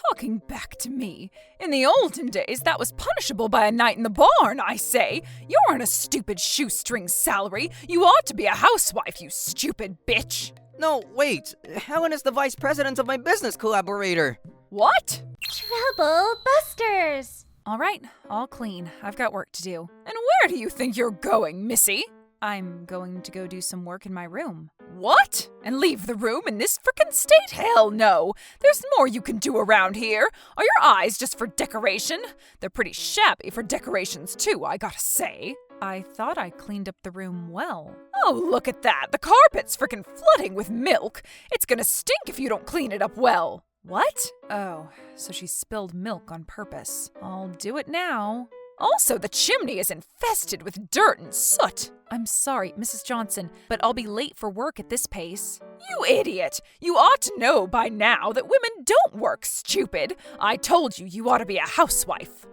Talking back to me. In the olden days, that was punishable by a night in the barn, I say. You're on a stupid shoestring salary. You ought to be a housewife, you stupid bitch. No, wait. Helen is the vice president of my business collaborator. What? Trouble busters! All right, all clean. I've got work to do. And where do you think you're going, Missy? I'm going to go do some work in my room. What? And leave the room in this frickin' state? Hell no! There's more you can do around here. Are your eyes just for decoration? They're pretty shabby for decorations too, I gotta say. I thought I cleaned up the room well. Oh, look at that! The carpet's frickin' flooding with milk! It's gonna stink if you don't clean it up well! What? Oh, so she spilled milk on purpose. I'll do it now. Also, the chimney is infested with dirt and soot. I'm sorry, Mrs. Johnson, but I'll be late for work at this pace. You idiot! You ought to know by now that women don't work, stupid. I told you ought to be a housewife.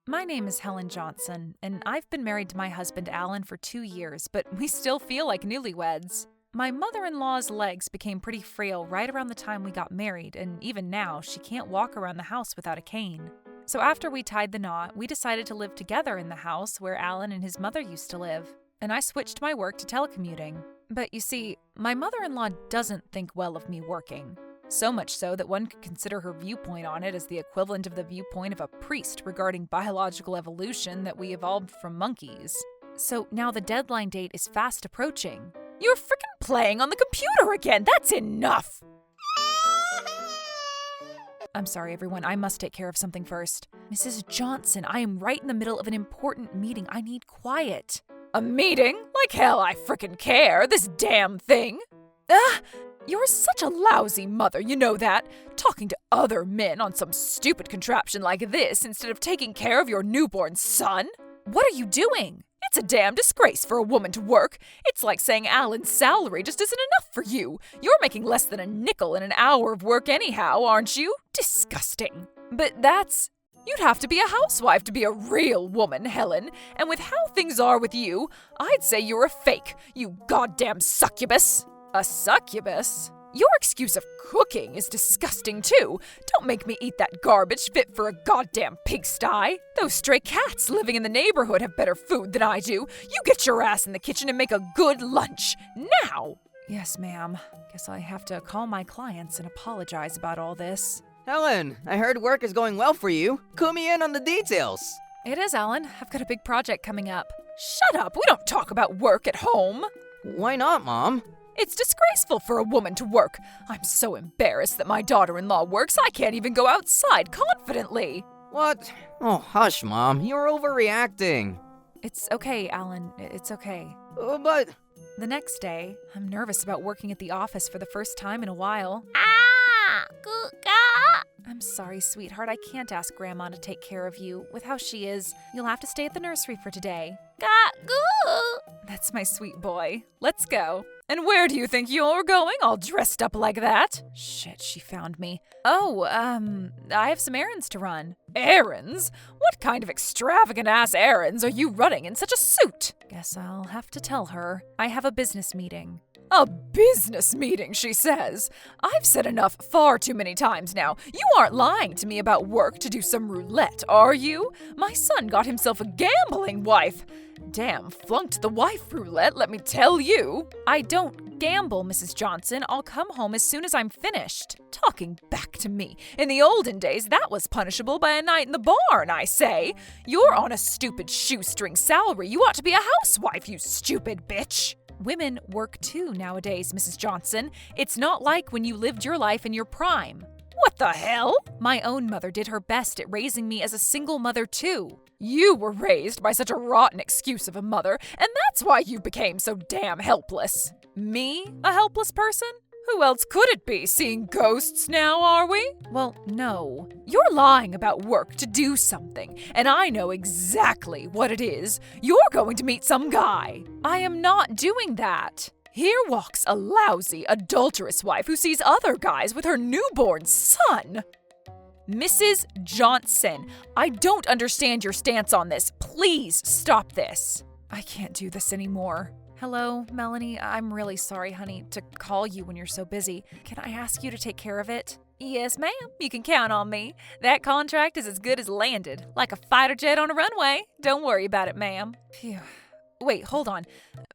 My name is Helen Johnson, and I've been married to my husband Alan for 2 years, but we still feel like newlyweds. My mother-in-law's legs became pretty frail right around the time we got married, and even now, she can't walk around the house without a cane. So after we tied the knot, we decided to live together in the house where Alan and his mother used to live, and I switched my work to telecommuting. But you see, my mother-in-law doesn't think well of me working. So much so that one could consider her viewpoint on it as the equivalent of the viewpoint of a priest regarding biological evolution that we evolved from monkeys. So now the deadline date is fast approaching. You're frickin' playing on the computer again! That's enough! I'm sorry, everyone. I must take care of something first. Mrs. Johnson, I am right in the middle of an important meeting. I need quiet. A meeting? Like hell I frickin' care. This damn thing. You're such a lousy mother, you know that? Talking to other men on some stupid contraption like this instead of taking care of your newborn son? What are you doing? It's a damn disgrace for a woman to work. It's like saying Alan's salary just isn't enough for you. You're making less than a nickel in an hour of work anyhow, aren't you? Disgusting. But you'd have to be a housewife to be a real woman, Helen. And with how things are with you, I'd say you're a fake, you goddamn succubus. A succubus? Your excuse of cooking is disgusting too. Don't make me eat that garbage fit for a goddamn pigsty. Those stray cats living in the neighborhood have better food than I do. You get your ass in the kitchen and make a good lunch. Now! Yes, ma'am. Guess I have to call my clients and apologize about all this. Helen, I heard work is going well for you. Clue me in on the details. It is, Alan. I've got a big project coming up. Shut up! We don't talk about work at home. Why not, Mom? It's disgraceful for a woman to work. I'm so embarrassed that my daughter-in-law works, I can't even go outside confidently. What? Oh, hush, Mom. You're overreacting. It's okay, Alan. It's okay. But... The next day, I'm nervous about working at the office for the first time in a while. I'm sorry, sweetheart. I can't ask Grandma to take care of you. With how she is, you'll have to stay at the nursery for today. That's my sweet boy. Let's go. And where do you think you're going, all dressed up like that? Shit, she found me. Oh, I have some errands to run. Errands? What kind of extravagant-ass errands are you running in such a suit? Guess I'll have to tell her. I have a business meeting. A business meeting, she says. I've said enough far too many times now. You aren't lying to me about work to do some roulette, are you? My son got himself a gambling wife. Damn, flunked the wife roulette, let me tell you. I don't gamble, Mrs. Johnson. I'll come home as soon as I'm finished. Talking back to me. In the olden days, that was punishable by a night in the barn, I say. You're on a stupid shoestring salary. You ought to be a housewife, you stupid bitch. Women work too nowadays, Mrs. Johnson. It's not like when you lived your life in your prime. What the hell? My own mother did her best at raising me as a single mother too. You were raised by such a rotten excuse of a mother, and that's why you became so damn helpless. Me? A helpless person? Who else could it be, seeing ghosts now, are we? Well, no. You're lying about work to do something, and I know exactly what it is. You're going to meet some guy. I am not doing that. Here walks a lousy, adulterous wife who sees other guys with her newborn son. Mrs. Johnson, I don't understand your stance on this. Please stop this. I can't do this anymore. Hello, Melanie. I'm really sorry, honey, to call you when you're so busy. Can I ask you to take care of it? Yes, ma'am. You can count on me. That contract is as good as landed, like a fighter jet on a runway. Don't worry about it, ma'am. Phew. Wait, hold on.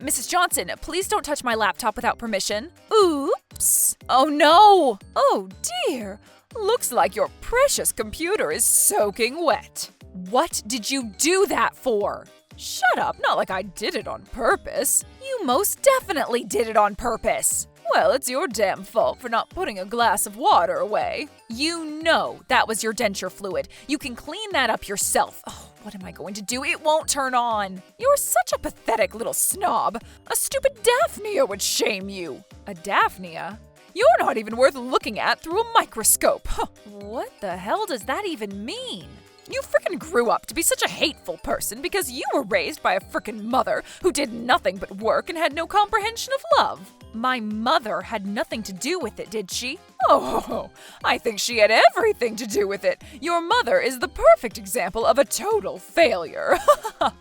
Mrs. Johnson, please don't touch my laptop without permission. Oops. Oh, no. Oh, dear. Looks like your precious computer is soaking wet. What did you do that for? Shut up, not like I did it on purpose. You most definitely did it on purpose. Well, it's your damn fault for not putting a glass of water away. You know that was your denture fluid. You can clean that up yourself. Oh, what am I going to do? It won't turn on. You're such a pathetic little snob. A stupid Daphnia would shame you. A Daphnia? You're not even worth looking at through a microscope. Huh. What the hell does that even mean? You frickin' grew up to be such a hateful person because you were raised by a frickin' mother who did nothing but work and had no comprehension of love. My mother had nothing to do with it, did she? Oh, I think she had everything to do with it. Your mother is the perfect example of a total failure. Oh,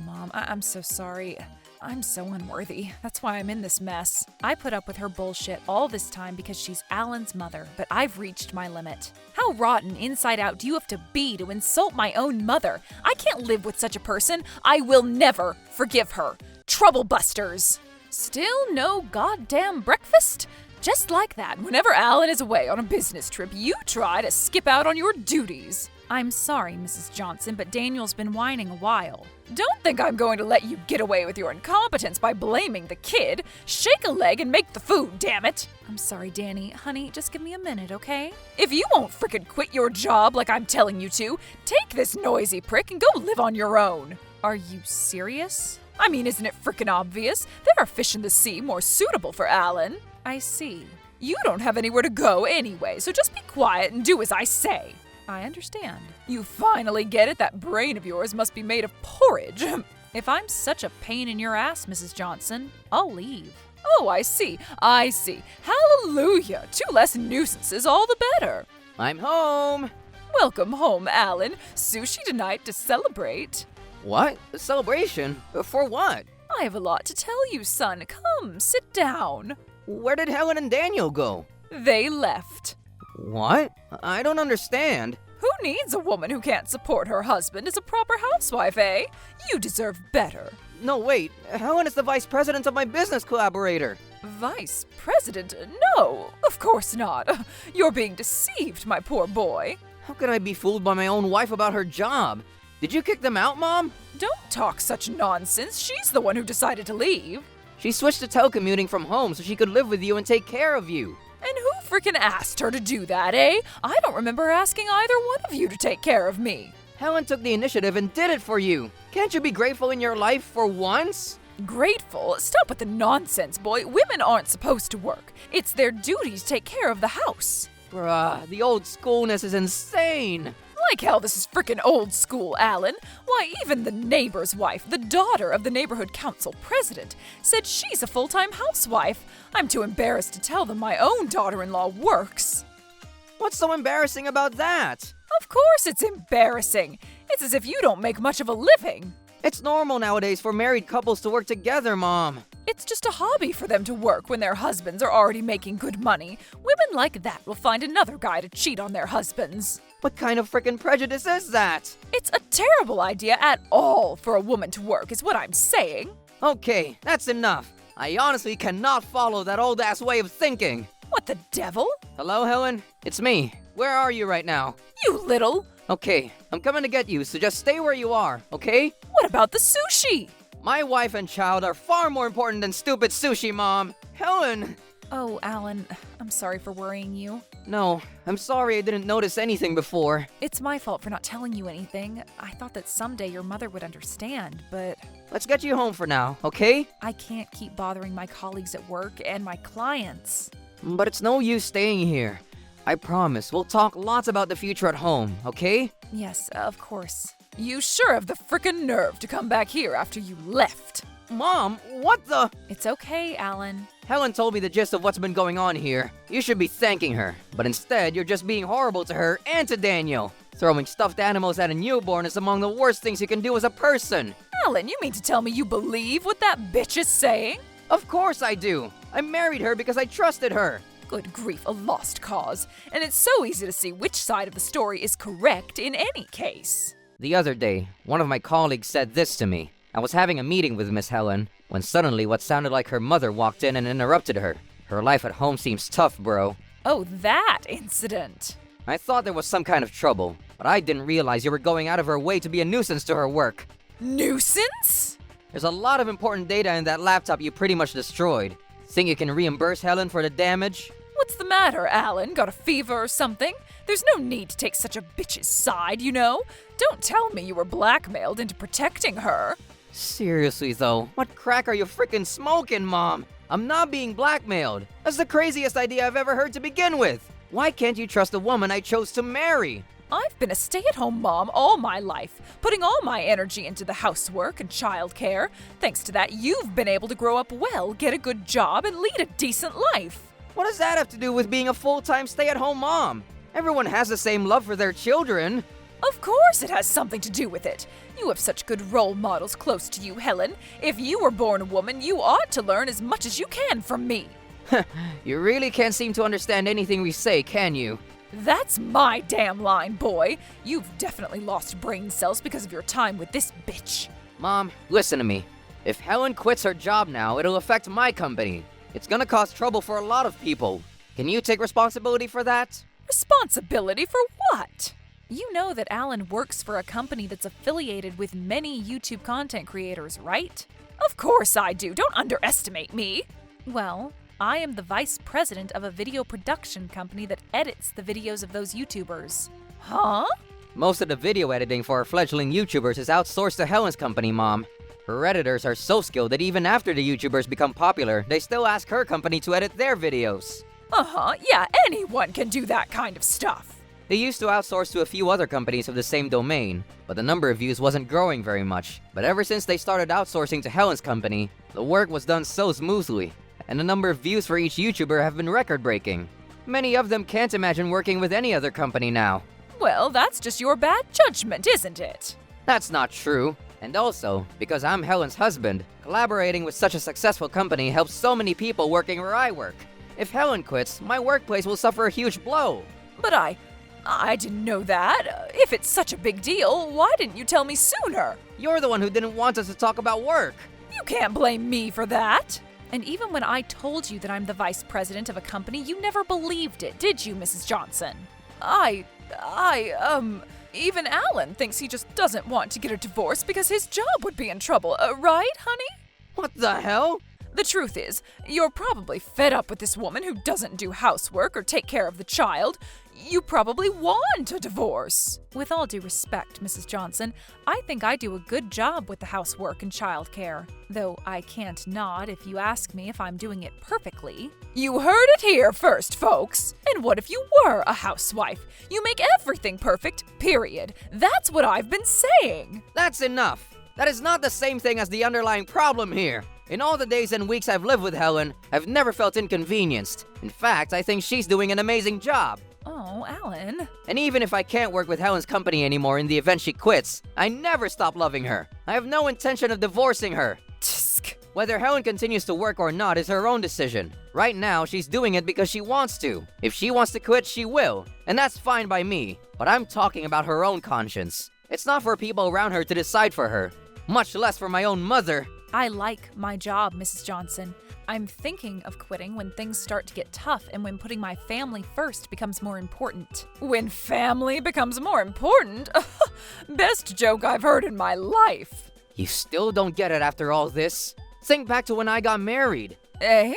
Mom, I'm so sorry. I'm so unworthy. That's why I'm in this mess. I put up with her bullshit all this time because she's Alan's mother, but I've reached my limit. How rotten inside out do you have to be to insult my own mother? I can't live with such a person. I will never forgive her. Trouble busters. Still no goddamn breakfast? Just like that, whenever Alan is away on a business trip, you try to skip out on your duties. I'm sorry, Mrs. Johnson, but Daniel's been whining a while. Don't think I'm going to let you get away with your incompetence by blaming the kid. Shake a leg and make the food, damn it. I'm sorry, Danny. Honey, just give me a minute, okay? If you won't frickin' quit your job like I'm telling you to, take this noisy prick and go live on your own. Are you serious? I mean, isn't it frickin' obvious? There are fish in the sea more suitable for Alan. I see. You don't have anywhere to go anyway, so just be quiet and do as I say. I understand. You finally get it? That brain of yours must be made of porridge. If I'm such a pain in your ass, Mrs. Johnson, I'll leave. Oh, I see. Hallelujah. 2 less nuisances, all the better. I'm home. Welcome home, Alan. Sushi tonight to celebrate. What? A celebration? For what? I have a lot to tell you, son. Come, sit down. Where did Helen and Daniel go? They left. What? I don't understand. Who needs a woman who can't support her husband as a proper housewife, eh? You deserve better. No, wait. Helen is the vice president of my business collaborator. Vice president? No, of course not. You're being deceived, my poor boy. How can I be fooled by my own wife about her job? Did you kick them out, Mom? Don't talk such nonsense. She's the one who decided to leave. She switched to telecommuting from home so she could live with you and take care of you. And who frickin' asked her to do that, eh? I don't remember asking either one of you to take care of me. Helen took the initiative and did it for you. Can't you be grateful in your life for once? Grateful? Stop with the nonsense, boy. Women aren't supposed to work. It's their duty to take care of the house. Bruh, the old schoolness is insane. Like hell this is frickin' old school, Alan. Why, even the neighbor's wife, the daughter of the neighborhood council president, said she's a full-time housewife. I'm too embarrassed to tell them my own daughter-in-law works. What's so embarrassing about that? Of course it's embarrassing. It's as if you don't make much of a living. It's normal nowadays for married couples to work together, Mom. It's just a hobby for them to work when their husbands are already making good money. Women like that will find another guy to cheat on their husbands. What kind of frickin' prejudice is that? It's a terrible idea at all for a woman to work, is what I'm saying. Okay, that's enough. I honestly cannot follow that old-ass way of thinking. What the devil? Hello, Helen? It's me. Where are you right now? You little... Okay, I'm coming to get you, so just stay where you are, okay? What about the sushi? My wife and child are far more important than stupid sushi, Mom. Helen! Oh, Alan, I'm sorry for worrying you. No, I'm sorry I didn't notice anything before. It's my fault for not telling you anything. I thought that someday your mother would understand, but... Let's get you home for now, okay? I can't keep bothering my colleagues at work and my clients. But it's no use staying here. I promise, we'll talk lots about the future at home, okay? Yes, of course. You sure have the frickin' nerve to come back here after you left. Mom, what the? It's okay, Alan. Helen told me the gist of what's been going on here. You should be thanking her. But instead, you're just being horrible to her and to Daniel. Throwing stuffed animals at a newborn is among the worst things you can do as a person. Alan, you mean to tell me you believe what that bitch is saying? Of course I do. I married her because I trusted her. Good grief, a lost cause. And it's so easy to see which side of the story is correct in any case. The other day, one of my colleagues said this to me. I was having a meeting with Miss Helen, when suddenly what sounded like her mother walked in and interrupted her. Her life at home seems tough, bro. Oh, that incident. I thought there was some kind of trouble, but I didn't realize you were going out of her way to be a nuisance to her work. Nuisance? There's a lot of important data in that laptop you pretty much destroyed. Think you can reimburse Helen for the damage? What's the matter, Alan? Got a fever or something? There's no need to take such a bitch's side, you know? Don't tell me you were blackmailed into protecting her. Seriously though, what crack are you freaking smoking, Mom? I'm not being blackmailed. That's the craziest idea I've ever heard to begin with. Why can't you trust the woman I chose to marry? I've been a stay-at-home mom all my life, putting all my energy into the housework and childcare. Thanks to that, you've been able to grow up well, get a good job, and lead a decent life. What does that have to do with being a full-time stay-at-home mom? Everyone has the same love for their children. Of course it has something to do with it. You have such good role models close to you, Helen. If you were born a woman, you ought to learn as much as you can from me. You really can't seem to understand anything we say, can you? That's my damn line, boy. You've definitely lost brain cells because of your time with this bitch. Mom, listen to me. If Helen quits her job now, it'll affect my company. It's gonna cause trouble for a lot of people. Can you take responsibility for that? Responsibility for what? You know that Alan works for a company that's affiliated with many YouTube content creators, right? Of course I do. Don't underestimate me. Well, I am the vice president of a video production company that edits the videos of those YouTubers. Huh? Most of the video editing for our fledgling YouTubers is outsourced to Helen's company, Mom. Her editors are so skilled that even after the YouTubers become popular, they still ask her company to edit their videos. Yeah, anyone can do that kind of stuff. They used to outsource to a few other companies of the same domain, but the number of views wasn't growing very much. But ever since they started outsourcing to Helen's company, the work was done so smoothly, and the number of views for each YouTuber have been record-breaking. Many of them can't imagine working with any other company now. Well, that's just your bad judgment, isn't it? That's not true. And also, because I'm Helen's husband, collaborating with such a successful company helps so many people working where I work. If Helen quits, my workplace will suffer a huge blow. But I didn't know that. If it's such a big deal, why didn't you tell me sooner? You're the one who didn't want us to talk about work. You can't blame me for that. And even when I told you that I'm the vice president of a company, you never believed it, did you, Mrs. Johnson? Even Alan thinks he just doesn't want to get a divorce because his job would be in trouble, right, honey? What the hell? The truth is, you're probably fed up with this woman who doesn't do housework or take care of the child. You probably want a divorce. With all due respect, Mrs. Johnson, I think I do a good job with the housework and childcare. Though I can't nod if you ask me if I'm doing it perfectly. You heard it here first, folks. And what if you were a housewife? You make everything perfect, period. That's what I've been saying. That's enough. That is not the same thing as the underlying problem here. In all the days and weeks I've lived with Helen, I've never felt inconvenienced. In fact, I think she's doing an amazing job. Oh, Alan. And even if I can't work with Helen's company anymore in the event she quits, I never stop loving her. I have no intention of divorcing her. Tsk. Whether Helen continues to work or not is her own decision. Right now, she's doing it because she wants to. If she wants to quit, she will. And that's fine by me. But I'm talking about her own conscience. It's not for people around her to decide for her. Much less for my own mother. I like my job, Mrs. Johnson. I'm thinking of quitting when things start to get tough and when putting my family first becomes more important. When family becomes more important? Best joke I've heard in my life. You still don't get it after all this? Think back to when I got married. Eh?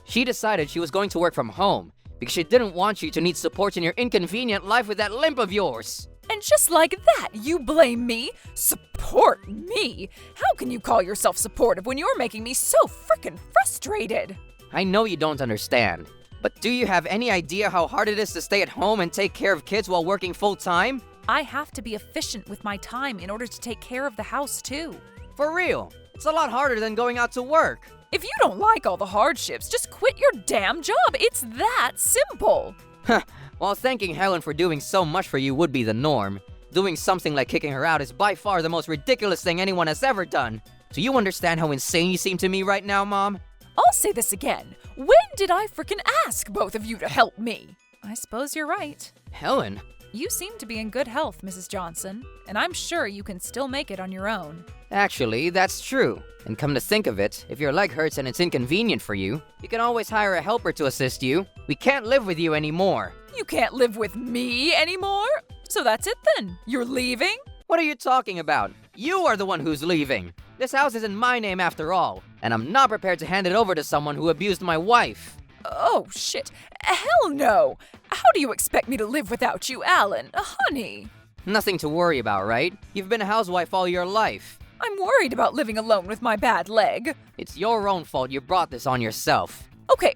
She decided she was going to work from home because she didn't want you to need support in your inconvenient life with that limp of yours. And just like that, you blame me? Support me? How can you call yourself supportive when you're making me so frickin' frustrated? I know you don't understand, but do you have any idea how hard it is to stay at home and take care of kids while working full-time? I have to be efficient with my time in order to take care of the house, too. For real, it's a lot harder than going out to work. If you don't like all the hardships, just quit your damn job. It's that simple. While thanking Helen for doing so much for you would be the norm, doing something like kicking her out is by far the most ridiculous thing anyone has ever done. Do you understand how insane you seem to me right now, Mom? I'll say this again. When did I frickin' ask both of you to help me? I suppose you're right. Helen? You seem to be in good health, Mrs. Johnson, and I'm sure you can still make it on your own. Actually, that's true. And come to think of it, if your leg hurts and it's inconvenient for you, you can always hire a helper to assist you. We can't live with you anymore. You can't live with me anymore? So that's it then. You're leaving? What are you talking about? You are the one who's leaving. This house is in my name after all, and I'm not prepared to hand it over to someone who abused my wife. Oh, shit. Hell no. How do you expect me to live without you, Alan? Honey. Nothing to worry about, right? You've been a housewife all your life. I'm worried about living alone with my bad leg. It's your own fault you brought this on yourself. Okay,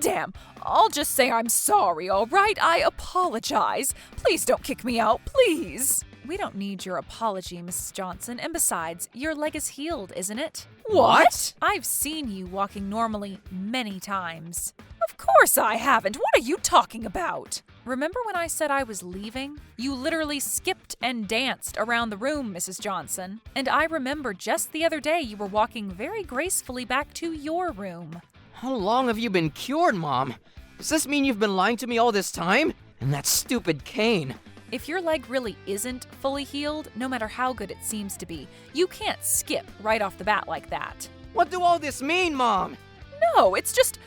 damn. I'll just say I'm sorry, all right? I apologize. Please don't kick me out, please. We don't need your apology, Mrs. Johnson, and besides, your leg is healed, isn't it? What? I've seen you walking normally many times. Of course I haven't. What are you talking about? Remember when I said I was leaving? You literally skipped and danced around the room, Mrs. Johnson. And I remember just the other day you were walking very gracefully back to your room. How long have you been cured, Mom? Does this mean you've been lying to me all this time? And that stupid cane. If your leg really isn't fully healed, no matter how good it seems to be, you can't skip right off the bat like that. What do all this mean, Mom? No, it's just,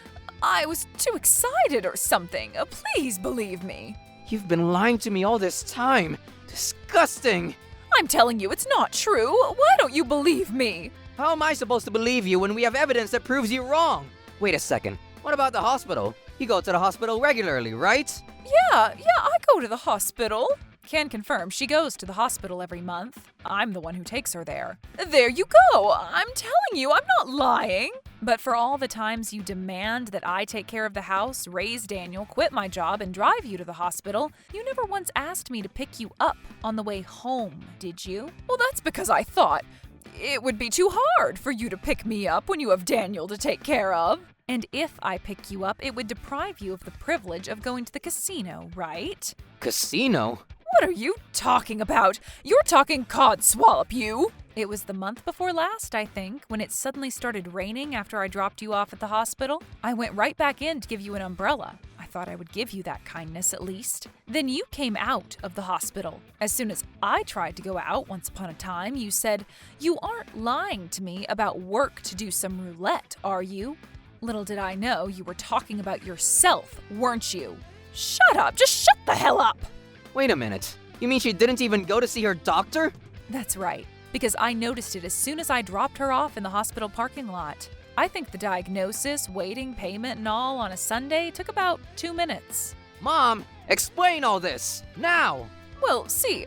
I was too excited or something. Please believe me. You've been lying to me all this time. Disgusting. I'm telling you, it's not true. Why don't you believe me? How am I supposed to believe you when we have evidence that proves you wrong? Wait a second. What about the hospital? You go to the hospital regularly, right? Yeah, I go to the hospital. Can confirm she goes to the hospital every month. I'm the one who takes her there. There you go. I'm telling you, I'm not lying. But for all the times you demand that I take care of the house, raise Daniel, quit my job, and drive you to the hospital, you never once asked me to pick you up on the way home, did you? Well, that's because I thought it would be too hard for you to pick me up when you have Daniel to take care of. And if I pick you up, it would deprive you of the privilege of going to the casino, right? Casino? What are you talking about? You're talking codswallop, you! It was the month before last, I think, when it suddenly started raining after I dropped you off at the hospital. I went right back in to give you an umbrella. I thought I would give you that kindness at least. Then you came out of the hospital. As soon as I tried to go out once upon a time, you said, "You aren't lying to me about work to do some roulette, are you?" Little did I know you were talking about yourself, weren't you? Shut up! Just shut the hell up! Wait a minute. You mean she didn't even go to see her doctor? That's right, because I noticed it as soon as I dropped her off in the hospital parking lot. I think the diagnosis, waiting, payment, and all on a Sunday took about 2 minutes. Mom, explain all this, now! Well, see,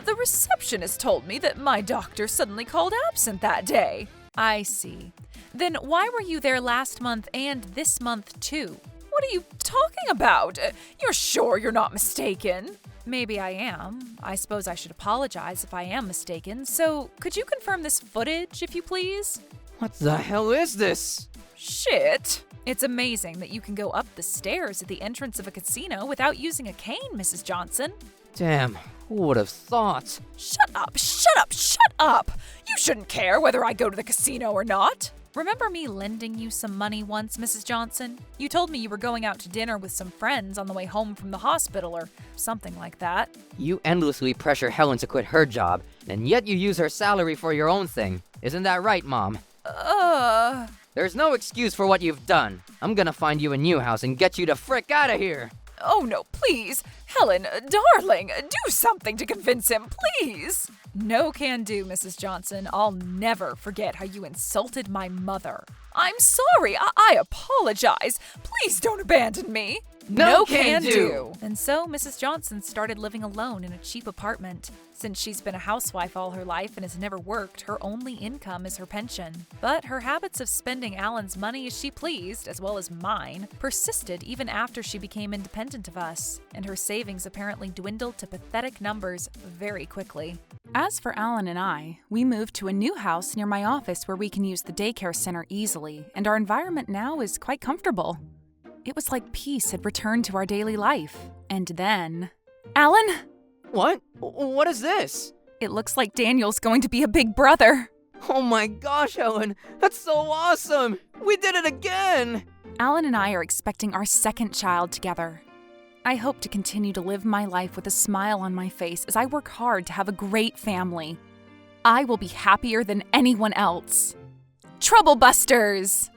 the receptionist told me that my doctor suddenly called absent that day. I see. Then why were you there last month and this month too? What are you talking about? You're sure you're not mistaken? Maybe I am. I suppose I should apologize if I am mistaken. So, could you confirm this footage, if you please? What the hell is this? Shit. It's amazing that you can go up the stairs at the entrance of a casino without using a cane, Mrs. Johnson. Damn, who would have thought? Shut up, shut up, shut up! You shouldn't care whether I go to the casino or not. Remember me lending you some money once, Mrs. Johnson? You told me you were going out to dinner with some friends on the way home from the hospital or something like that. You endlessly pressure Helen to quit her job, and yet you use her salary for your own thing. Isn't that right, Mom? There's no excuse for what you've done. I'm gonna find you a new house and get you the frick out of here. Oh no, please. Helen, darling, do something to convince him, please. No can do, Mrs. Johnson. I'll never forget how you insulted my mother. I'm sorry. I apologize. Please don't abandon me. No can do. And so Mrs. Johnson started living alone in a cheap apartment. Since she's been a housewife all her life and has never worked, her only income is her pension. But her habits of spending Alan's money as she pleased, as well as mine, persisted even after she became independent of us, and her savings apparently dwindled to pathetic numbers very quickly. As for Alan and I, we moved to a new house near my office where we can use the daycare center easily, and our environment now is quite comfortable. It was like peace had returned to our daily life. And then... Alan? What? What is this? It looks like Daniel's going to be a big brother. Oh my gosh, Helen! That's so awesome! We did it again! Alan and I are expecting our second child together. I hope to continue to live my life with a smile on my face as I work hard to have a great family. I will be happier than anyone else. Trouble Busters!